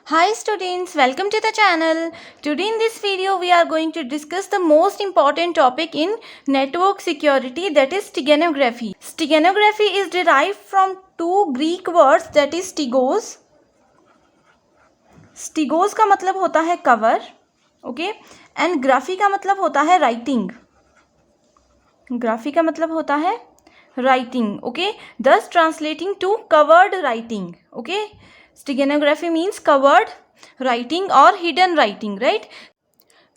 Hi students, welcome to the channel. Today in this video we are going to discuss the most important topic in network security, that is steganography. Steganography is derived from two Greek words, that is stigos. Stigos का मतलब होता है cover, okay, and graphy का मतलब होता है writing. Graphy का मतलब होता है writing, okay, thus translating to covered writing, okay. Steganography means covered writing or hidden writing, right?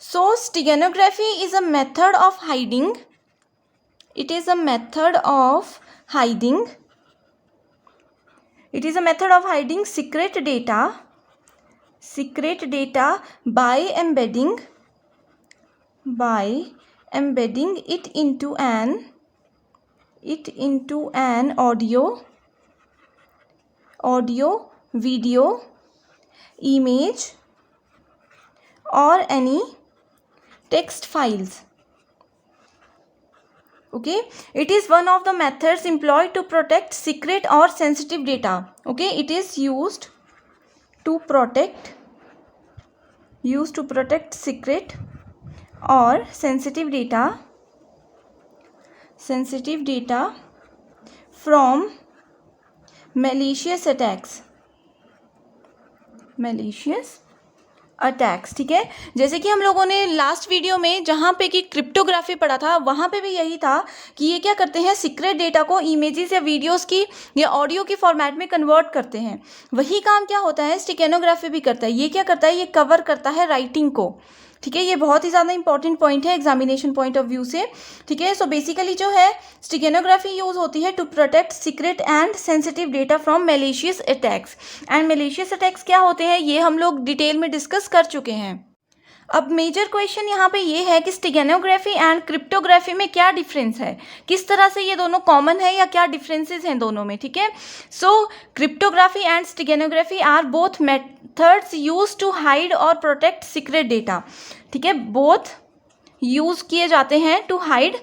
So steganography is a method of hiding. It is a method of hiding. It is a method of hiding secret data by embedding it into an audio, video, image or any text files. Okay, it is one of the methods employed to protect secret or sensitive data. Okay, it is used to protect secret or sensitive data from malicious attacks. ठीक है. जैसे कि हम लोगों ने last video में जहाँ पे कि क्रिप्टोग्राफी पढ़ा था, वहाँ पे भी यही था कि ये क्या करते हैं, सीक्रेट डेटा को इमेजेस या वीडियोस की या ऑडियो की फॉर्मेट में कन्वर्ट करते हैं. वही काम क्या होता है स्टेगनोग्राफी भी करता है. ये क्या करता है, ये कवर करता है राइटिंग को. ठीक है, ये बहुत ही ज़्यादा इंपॉर्टेंट पॉइंट है एग्जामिनेशन पॉइंट ऑफ व्यू से. ठीक है, सो बेसिकली जो है स्टेगनोग्राफी यूज होती है to protect secret and sensitive data from malicious attacks. And malicious attacks क्या होते हैं ये हम लोग डिटेल में डिस्कस कर चुके हैं. अब मेजर क्वेश्चन यहाँ पे ये है कि स्टेगनोग्राफी एंड क्रिप्टोग्राफी में क्या डिफरेंस है, किस तरह से ये दोनों कॉमन है या क्या डिफरेंसेस हैं दोनों में. ठीक है, so cryptography and steganography are both methods use to hide और प्रोटेक्ट सीक्रेट डेटा. ठीक है, बोथ यूज किए जाते हैं टू हाइड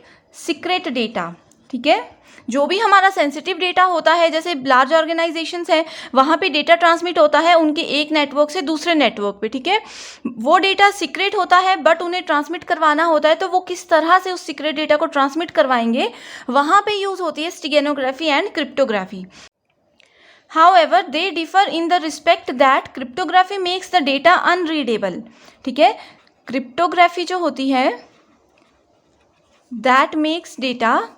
सीक्रेट डेटा. ठीक है, जो भी हमारा सेंसिटिव डेटा होता है, जैसे लार्ज ऑर्गेनाइजेशंस हैं, वहाँ पे डेटा ट्रांसमिट होता है उनके एक नेटवर्क से दूसरे नेटवर्क पे. ठीक है, वो डेटा सीक्रेट होता है बट उन्हें ट्रांसमिट करवाना होता है, तो वो किस तरह से उस सीक्रेट डेटा को ट्रांसमिट करवाएंगे, वहाँ पे यूज़ होती है steganography and cryptography. However, they differ in the respect that cryptography makes the data unreadable. ठीक है, क्रिप्टोग्राफी जो होती है that makes data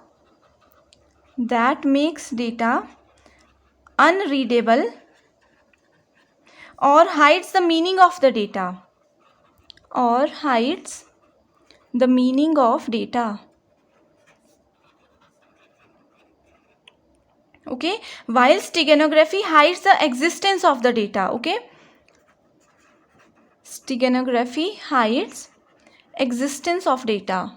unreadable or hides the meaning of the data. Okay, while steganography hides the existence of the data. Okay, steganography hides existence of data.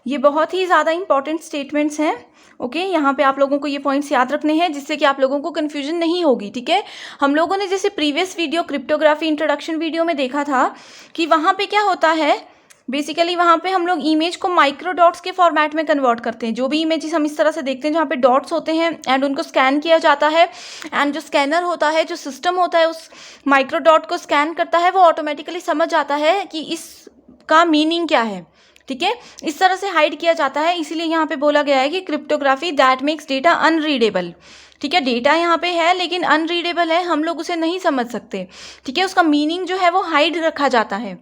ये बहुत ही ज़्यादा important statements हैं. Okay, यहाँ पे आप लोगों को ये पॉइंट्स याद रखने हैं जिससे कि आप लोगों को कन्फ्यूजन नहीं होगी. ठीक है, हम लोगों ने जैसे previous video cryptography introduction video में देखा था कि वहाँ पे क्या होता है, बेसिकली वहाँ पे हम लोग इमेज को माइक्रो डॉट्स के फॉर्मेट में कन्वर्ट करते हैं. जो भी इमेजेस हम इस तरह से देखते हैं जहाँ पे डॉट्स होते हैं एंड उनको स्कैन किया जाता है, एंड जो स्कैनर होता है, जो सिस्टम होता है उस माइक्रो डॉट को स्कैन करता है, वो ऑटोमेटिकली समझ जाता है कि इसका मीनिंग क्या है. ठीक है, इस तरह से हाइड किया जाता है. इसीलिए यहाँ पे बोला गया है कि cryptography that makes data unreadable. ठीक है, डेटा यहाँ पे है लेकिन अनरीडेबल है, हम लोग उसे नहीं समझ सकते. ठीक है, उसका मीनिंग जो है वो हाइड रखा जाता है.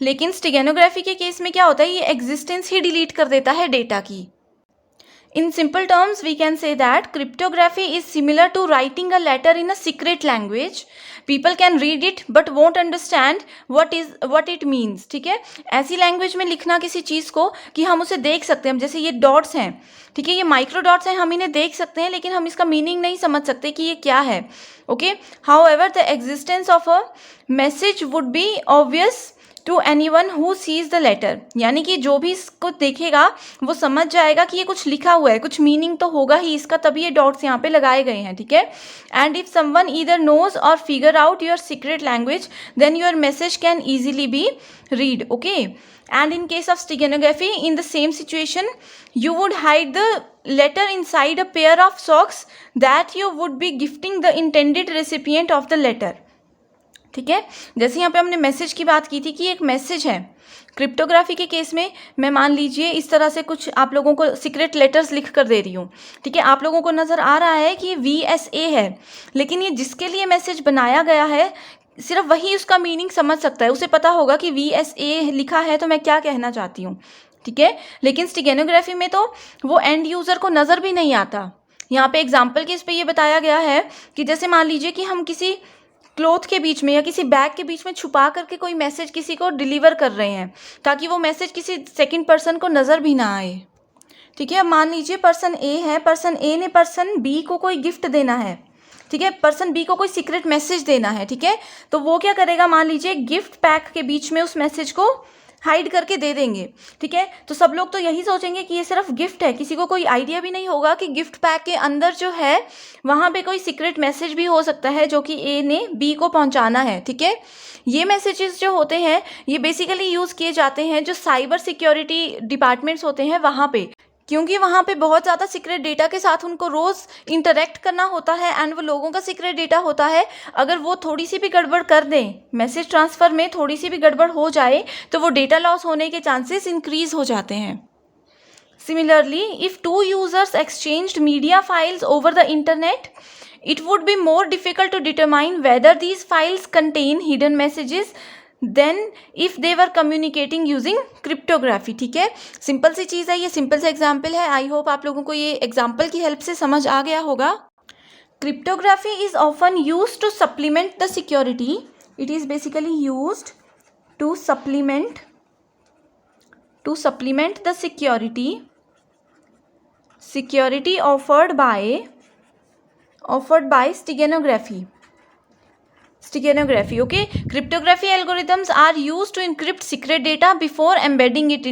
लेकिन स्टेगनोग्राफी के केस में क्या होता है, ये एग्जिस्टेंस ही डिलीट कर देता है डेटा की. In simple terms, we can say that cryptography is similar to writing a letter in a secret language. People can read it but won't understand what it means. ठीक है, ऐसी language में लिखना किसी चीज़ को कि हम उसे देख सकते हैं. जैसे ये डॉट्स हैं, ठीक है, ये माइक्रो डॉट्स हैं, हम इन्हें देख सकते हैं लेकिन हम इसका मीनिंग नहीं समझ सकते कि ये क्या है. Okay, however the existence of a message would be obvious to anyone who sees the letter, यानी कि जो भी इसको देखेगा वो समझ जाएगा कि ये कुछ लिखा हुआ है, कुछ मीनिंग तो होगा ही इसका, तभी ये डॉट्स यहाँ पे लगाए गए हैं, ठीक है। And if someone either knows और figure out your secret language then your message can easily be read, okay. And in case of steganography, in the same situation, you would hide the letter inside a pair of socks that you would be gifting the intended recipient of the letter. ठीक है, जैसे यहाँ पे हमने message की बात की थी कि एक मैसेज है। क्रिप्टोग्राफी के केस में मैं मान लीजिए इस तरह से कुछ आप लोगों को सीक्रेट लेटर्स लिख कर दे रही हूँ, ठीक है। आप लोगों को नज़र आ रहा है कि VSA है, लेकिन ये जिसके लिए मैसेज बनाया गया है सिर्फ वही उसका मीनिंग समझ सकता है, उसे पता होगा कि VSA लिखा है तो मैं क्या कहना चाहती हूँ, ठीक है। लेकिन स्टेगनोग्राफी में तो वो एंड यूज़र को नज़र भी नहीं आता। यहाँ पे एग्जाम्पल के इस पे ये बताया गया है कि जैसे मान लीजिए कि हम किसी क्लॉथ के बीच में या किसी बैग के बीच में छुपा करके कोई मैसेज किसी को डिलीवर कर रहे हैं ताकि वो मैसेज किसी सेकंड पर्सन को नज़र भी ना आए, ठीक है। अब मान लीजिए पर्सन A है, पर्सन A ने पर्सन B को कोई गिफ्ट देना है, ठीक है। पर्सन B को कोई सीक्रेट मैसेज देना है, ठीक है। तो वो क्या करेगा, मान लीजिए गिफ्ट पैक के बीच में उस मैसेज को हाइड करके दे देंगे, ठीक है। तो सब लोग तो यही सोचेंगे कि ये सिर्फ गिफ्ट है, किसी को कोई आइडिया भी नहीं होगा कि गिफ्ट पैक के अंदर जो है वहाँ पे कोई सीक्रेट मैसेज भी हो सकता है जो कि A ने B को पहुँचाना है, ठीक है। ये मैसेजेस जो होते हैं ये बेसिकली यूज़ किए जाते हैं जो साइबर सिक्योरिटी डिपार्टमेंट्स होते हैं वहाँ पे, क्योंकि वहाँ पे बहुत ज़्यादा सीक्रेट डेटा के साथ उनको रोज़ इंटरेक्ट करना होता है एंड वो लोगों का सीक्रेट डेटा होता है। अगर वो थोड़ी सी भी गड़बड़ कर दें, मैसेज ट्रांसफ़र में थोड़ी सी भी गड़बड़ हो जाए तो वो डेटा लॉस होने के चांसेस इंक्रीज़ हो जाते हैं। Similarly, if two users exchanged media files over the internet, it would be more difficult to determine whether these files contain hidden messages then if they were communicating using cryptography, ठीक है। Simple सी चीज़ है, ये simple सा example है। I hope आप लोगों को ये एग्जाम्पल की हेल्प से समझ आ गया होगा। Cryptography is often use to supplement the security, it is basically use to supplement the security offered by Steganography, okay. Cryptography algorithms are used to encrypt secret data before embedding it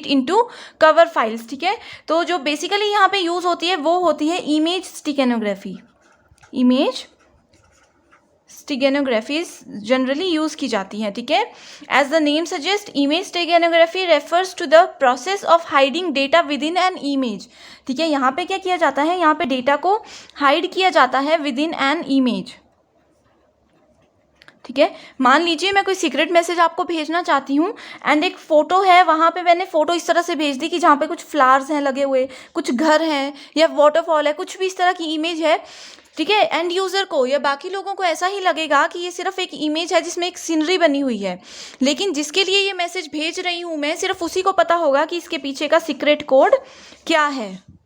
into cover files, ठीक है। तो जो basically यहाँ पे use होती है वो होती है इमेज स्टेगनोग्राफी जनरली यूज़ की जाती है, ठीक है। As the name suggest, image steganography refers to the process of hiding data within an image, ठीक है। यहाँ पे क्या किया जाता है, यहाँ पे डेटा को हाइड किया जाता है विद इन एन इमेज, ठीक है। मान लीजिए मैं कोई सीक्रेट मैसेज आपको भेजना चाहती हूँ एंड एक फ़ोटो है, वहाँ पे मैंने फ़ोटो इस तरह से भेज दी कि जहाँ पे कुछ फ्लावर्स हैं लगे हुए, कुछ घर हैं या वाटरफॉल है, कुछ भी इस तरह की इमेज है, ठीक है। एंड यूज़र को या बाकी लोगों को ऐसा ही लगेगा कि ये सिर्फ एक इमेज है जिसमें एक सीनरी बनी हुई है, लेकिन जिसके लिए ये मैसेज भेज रही हूँ मैं, सिर्फ उसी को पता होगा कि इसके पीछे का सीक्रेट कोड क्या है।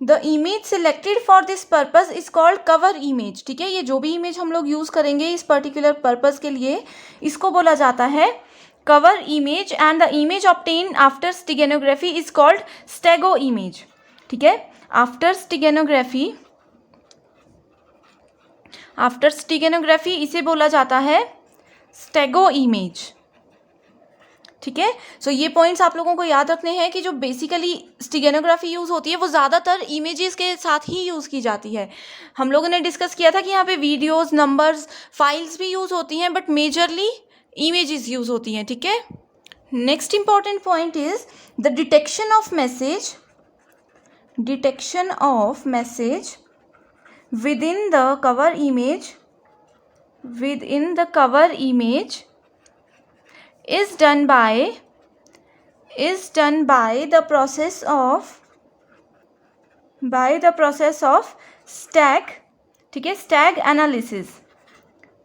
The image selected for this purpose is called cover image, ठीक है। ये जो भी इमेज हम लोग यूज़ करेंगे इस पर्टिकुलर पर्पज़ के लिए, इसको बोला जाता है cover image. And the image obtain after steganography is called stego image, ठीक है। आफ्टर स्टेगनोग्राफी इसे बोला जाता है स्टेगो इमेज, ठीक है। सो ये पॉइंट्स आप लोगों को याद रखने हैं कि जो बेसिकली स्टेगनोग्राफी यूज़ होती है वो ज़्यादातर इमेजेस के साथ ही यूज़ की जाती है। हम लोगों ने डिस्कस किया था कि यहाँ पे वीडियोस, नंबर्स, फाइल्स भी यूज़ होती हैं, बट मेजरली इमेजेस यूज़ होती हैं, ठीक है। Next important point is the detection of message within the cover image is done by the process of stag, ठीक है, stag analysis,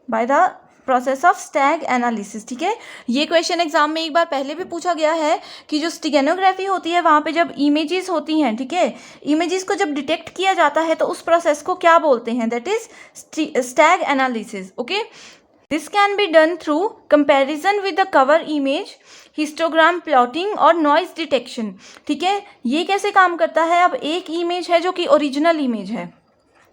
by the process of stag analysis, ठीक है। ये question exam में एक बार पहले भी पूछा गया है कि जो स्टेगनोग्राफी होती है वहाँ पे जब इमेजेस होती हैं, ठीक है, इमेजेस को जब डिटेक्ट किया जाता है तो उस प्रोसेस को क्या बोलते हैं, that is Stag analysis, okay. This can be done through comparison with the cover image, histogram plotting और नॉइज डिटेक्शन, ठीक है। ये कैसे काम करता है, अब एक इमेज है जो कि ओरिजिनल इमेज है,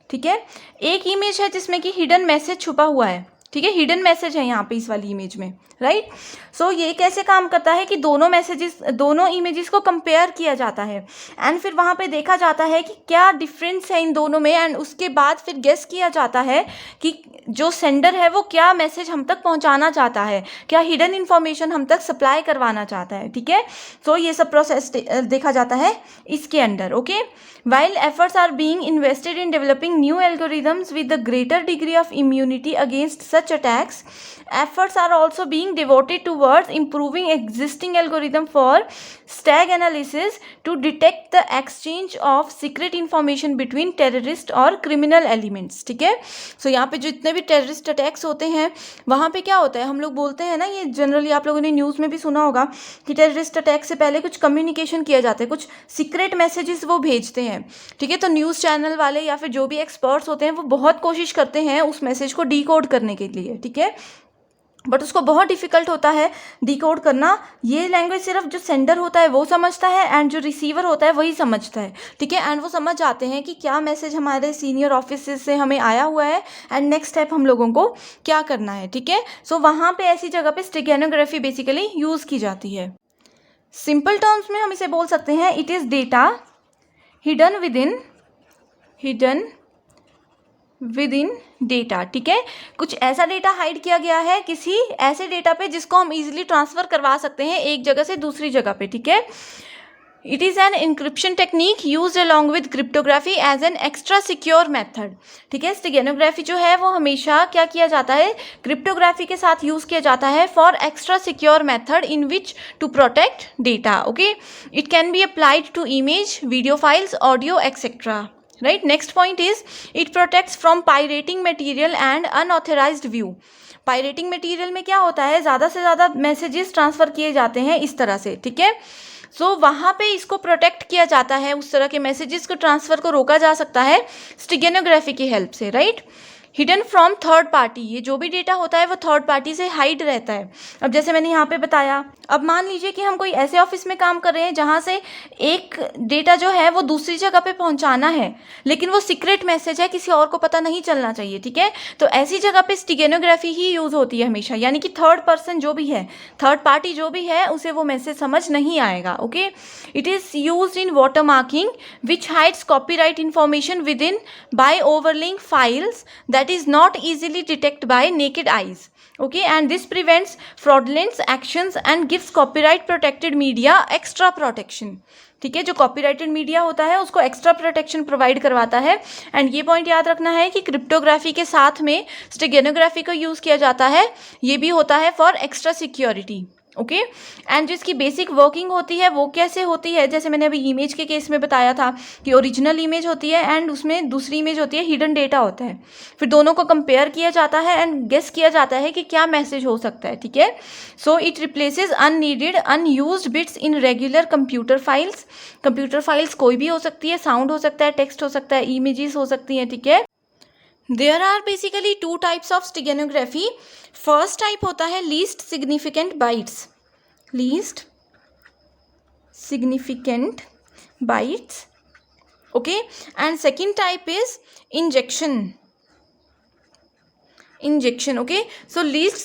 ठीक है, एक इमेज है जिसमें कि हिडन मैसेज छुपा हुआ है, ठीक है, हिडन मैसेज है यहाँ पे इस वाली इमेज में, राइट। सो ये कैसे काम करता है कि दोनों इमेजेस को कंपेयर किया जाता है एंड फिर वहाँ पे देखा जाता है कि क्या डिफरेंस है इन दोनों में, एंड उसके बाद फिर गेस किया जाता है कि जो सेंडर है वो क्या मैसेज हम तक पहुँचाना चाहता है, क्या हिडन इन्फॉर्मेशन हम तक सप्लाई करवाना चाहता है, ठीक है। सो ये सब प्रोसेस देखा जाता है इसके अंदर, okay. While efforts are being invested in developing new algorithms with a greater degree of immunity against such attacks, efforts are also being devoted towards improving existing algorithm for stag analysis to detect the exchange of secret information between terrorist और criminal elements, ठीक है। सो यहाँ पे जितने भी terrorist attacks होते हैं वहाँ पे क्या होता है, हम लोग बोलते हैं ना, ये जनरली आप लोगों ने न्यूज़ में भी सुना होगा कि टेररिस्ट अटैक से पहले कुछ कम्युनिकेशन किया जाता है, कुछ सीक्रेट मैसेजेस वो भेजते हैं, ठीक है। तो न्यूज़ चैनल वाले या फिर जो भी एक्सपर्ट्स होते हैं वो बहुत कोशिश करते हैं उस मैसेज को डिकोड करने के लिए, ठीक है, बट उसको बहुत डिफिकल्ट होता है डिकोड करना। ये लैंग्वेज सिर्फ जो सेंडर होता है वो समझता है एंड जो रिसीवर होता है वही समझता है, ठीक है। एंड वो समझ जाते हैं कि क्या मैसेज हमारे सीनियर ऑफिस से हमें आया हुआ है एंड नेक्स्ट स्टेप हम लोगों को क्या करना है, ठीक है। सो वहाँ पे ऐसी जगह पे स्टेगनोग्राफी बेसिकली यूज़ की जाती है। सिंपल टर्म्स में हम इसे बोल सकते हैं, it is data hidden with in data, ठीक है। कुछ ऐसा डेटा हाइड किया गया है किसी ऐसे डेटा पे जिसको हम इजीली ट्रांसफ़र करवा सकते हैं एक जगह से दूसरी जगह पे, ठीक है। It is an encryption technique use along with cryptography as an extra secure method, ठीक है। स्टेगनोग्राफी जो है वो हमेशा क्या किया जाता है, क्रिप्टोग्राफी के साथ यूज़ किया जाता है for extra secure method in which to protect data, okay. It can be applied to image, video files, audio etcetera, right. Next point is it protects from pirating material and unauthorized view. Pirating material में क्या होता है, ज़्यादा से ज़्यादा messages transfer किए जाते हैं इस तरह से, ठीक है। सो वहाँ पे इसको प्रोटेक्ट किया जाता है, उस तरह के मैसेजेस को ट्रांसफ़र को रोका जा सकता है स्टेगनोग्राफी की हेल्प से, right. Hidden from third party, ये जो भी डेटा होता है वो थर्ड पार्टी से हाइड रहता है। अब जैसे मैंने यहाँ पे बताया, अब मान लीजिए कि हम कोई ऐसे ऑफिस में काम कर रहे हैं जहाँ से एक डेटा जो है वो दूसरी जगह पे पहुँचाना है, लेकिन वो सीक्रेट मैसेज है, किसी और को पता नहीं चलना चाहिए, ठीक है। तो ऐसी जगह पे स्टेगनोग्राफी ही यूज़ होती है हमेशा, यानी कि थर्ड पर्सन जो भी है, थर्ड पार्टी जो भी है, उसे वो मैसेज समझ नहीं आएगा, okay. It is use in water marking which hides copyright information within by ओवरलिंक files that is not easily detected by naked eyes, okay, and this prevents fraudulent actions and gives copyright protected media extra protection, ठीक है। जो copyrighted media होता है उसको extra protection provide करवाता है। And ये पॉइंट याद रखना है कि क्रिप्टोग्राफी के साथ में स्टेगनोग्राफी को यूज़ किया जाता है, ये भी होता है for extra security, okay. And जो इसकी बेसिक वर्किंग होती है वो कैसे होती है, जैसे मैंने अभी इमेज के केस में बताया था कि ओरिजिनल इमेज होती है एंड उसमें दूसरी इमेज होती है, हिडन डेटा होता है, फिर दोनों को कंपेयर किया जाता है एंड गेस किया जाता है कि क्या मैसेज हो सकता है, ठीक है। So it replaces unneeded unused bits in regular computer files. Computer files कोई भी हो सकती है, साउंड हो सकता है, टेक्स्ट हो सकता है, इमेजेस हो सकती हैं, ठीक है। There are basically two types of steganography. First type होता है least significant bytes, least significant bytes, okay. And second type is injection, okay. So least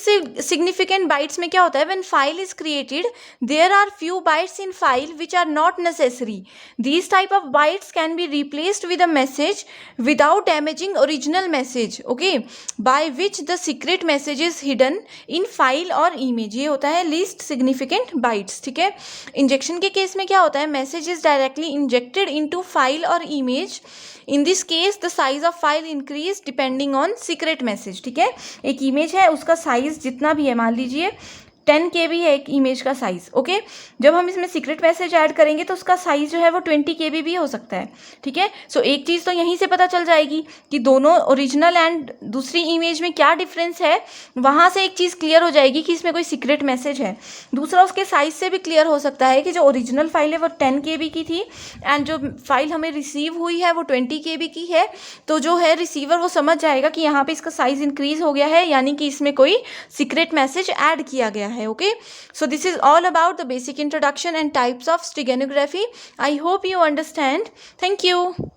significant bytes में क्या होता है, when file is created there are few bytes in file which are not necessary. These type of bytes can be replaced with a message without damaging original message, okay, by which the secret message is hidden in file और image. ये होता है least significant bytes, ठीक है। Injection के case में क्या होता है, message is directly injected into file और image. In this case the size of file increase depending on secret message, ठीक है। एक इमेज है, उसका साइज जितना भी है, मान लीजिए 10 KB है एक इमेज का साइज़, ओके। जब हम इसमें सीक्रेट मैसेज ऐड करेंगे तो उसका साइज़ जो है वो 20 KB भी हो सकता है, ठीक है। सो एक चीज़ तो यहीं से पता चल जाएगी कि दोनों ओरिजिनल एंड दूसरी इमेज में क्या डिफरेंस है, वहाँ से एक चीज़ क्लियर हो जाएगी कि इसमें कोई सीक्रेट मैसेज है। दूसरा, उसके साइज़ से भी क्लियर हो सकता है कि जो ओरिजिनल फाइल है वो 10 KB की थी एंड जो फाइल हमें रिसीव हुई है वो 20 KB की है। तो जो है रिसीवर वो समझ जाएगा कि यहाँ पे इसका साइज़ इंक्रीज़ हो गया है, यानी कि इसमें कोई सीक्रेट मैसेज ऐड किया गया है, okay. So this is all about the basic introduction and types of steganography. I hope you understand. Thank you.